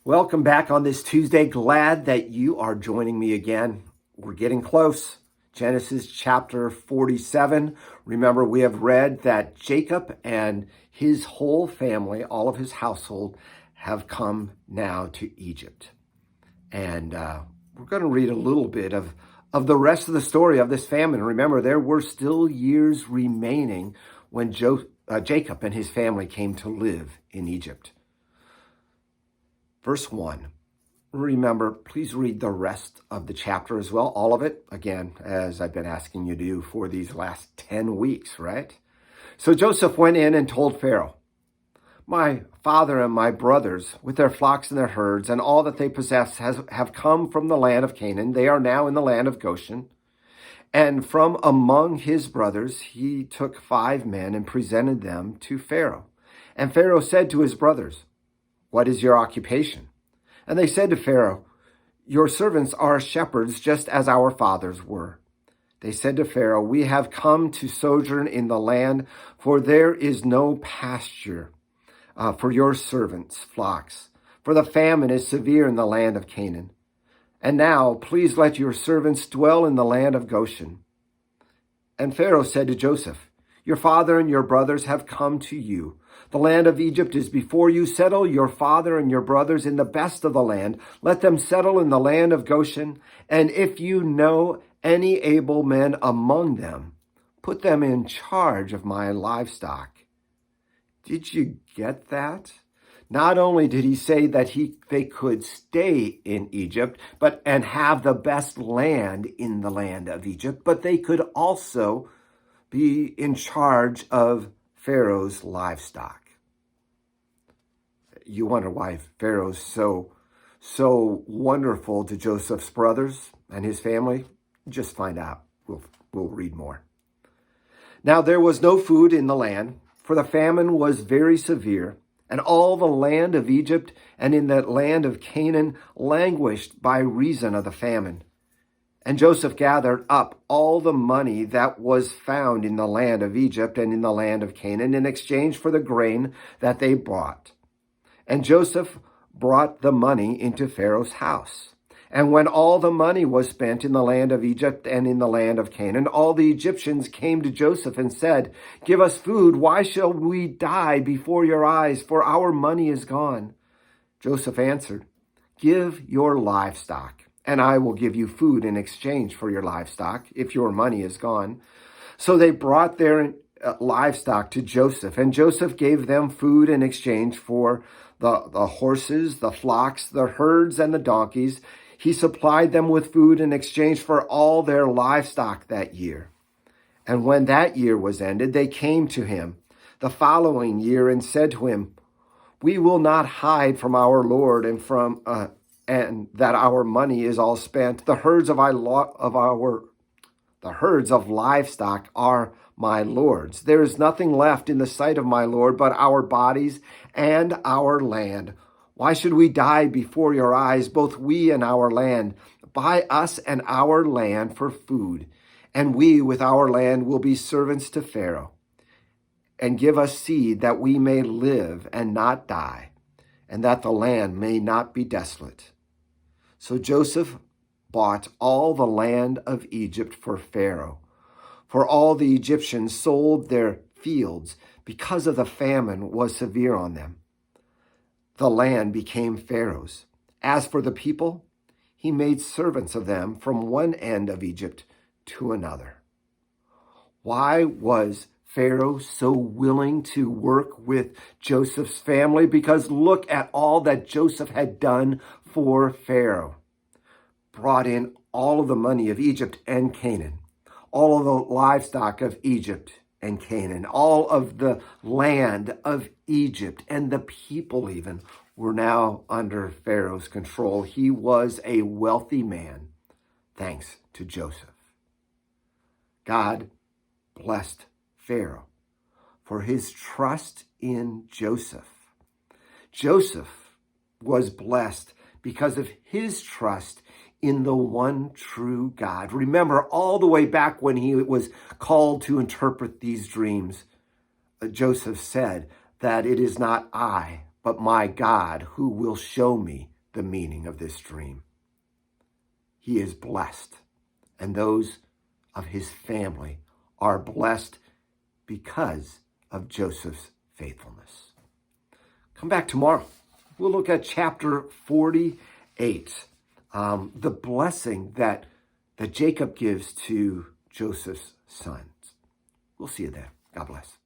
Welcome back on this Tuesday. Glad that you are joining me again. We're getting close. Genesis chapter 47. Remember, we have read that Jacob and his whole family, all of his household, have come now to Egypt. And we're going to read a little bit of the rest of the story of this famine. Remember, there were still years remaining when Jacob and his family came to live in Egypt. Verse 1. Remember, please read the rest of the chapter as well, all of it, again, as I've been asking you to do for these last 10 weeks, right? So Joseph went in and told Pharaoh, "My father and my brothers, with their flocks and their herds, and all that they possess, have come from the land of Canaan. They are now in the land of Goshen." And from among his brothers he took 5 men and presented them to Pharaoh. And Pharaoh said to his brothers, "What is your occupation?" And they said to Pharaoh, "Your servants are shepherds, just as our fathers were." They said to Pharaoh, "We have come to sojourn in the land, for there is no pasture for your servants' flocks, for the famine is severe in the land of Canaan. And now, please let your servants dwell in the land of Goshen." And Pharaoh said to Joseph, "Your father and your brothers have come to you. The land of Egypt is before you. Settle your father and your brothers in the best of the land. Let them settle in the land of Goshen. And if you know any able men among them, put them in charge of my livestock." Did you get that? Not only did he say that they could stay in Egypt, and have the best land in the land of Egypt, but they could also be in charge of Pharaoh's livestock. You wonder why Pharaoh's so wonderful to Joseph's brothers and his family? Just find out. We'll read more. Now there was no food in the land, for the famine was very severe, and all the land of Egypt and in the land of Canaan languished by reason of the famine. And Joseph gathered up all the money that was found in the land of Egypt and in the land of Canaan in exchange for the grain that they brought. And Joseph brought the money into Pharaoh's house. And when all the money was spent in the land of Egypt and in the land of Canaan, all the Egyptians came to Joseph and said, "Give us food. Why shall we die before your eyes? For our money is gone." Joseph answered, "Give your livestock, and I will give you food in exchange for your livestock, if your money is gone." So they brought their livestock to Joseph, and Joseph gave them food in exchange for the horses, the flocks, the herds, and the donkeys. He supplied them with food in exchange for all their livestock that year. And when that year was ended, they came to him the following year and said to him, "We will not hide from our Lord and that our money is all spent. The herds of livestock are my Lord's. There is nothing left in the sight of my Lord but our bodies and our land. Why should we die before your eyes, both we and our land? Buy us and our land for food, and we with our land will be servants to Pharaoh. And give us seed that we may live and not die, and that the land may not be desolate." So Joseph bought all the land of Egypt for Pharaoh, for all the Egyptians sold their fields because of the famine was severe on them. The land became Pharaoh's. As for the people, he made servants of them from one end of Egypt to another. Why was Pharaoh so willing to work with Joseph's family? Because look at all that Joseph had done for Pharaoh. Brought in all of the money of Egypt and Canaan, all of the livestock of Egypt and Canaan, all of the land of Egypt, and the people even were now under Pharaoh's control. He was a wealthy man, thanks to Joseph. God blessed Pharaoh for his trust in Joseph. Joseph was blessed because of his trust in the one true God. Remember, all the way back when he was called to interpret these dreams, Joseph said that it is not I, but my God who will show me the meaning of this dream. He is blessed, and those of his family are blessed because of Joseph's faithfulness. Come back tomorrow. We'll look at chapter 48, the blessing that Jacob gives to Joseph's sons. We'll see you there. God bless.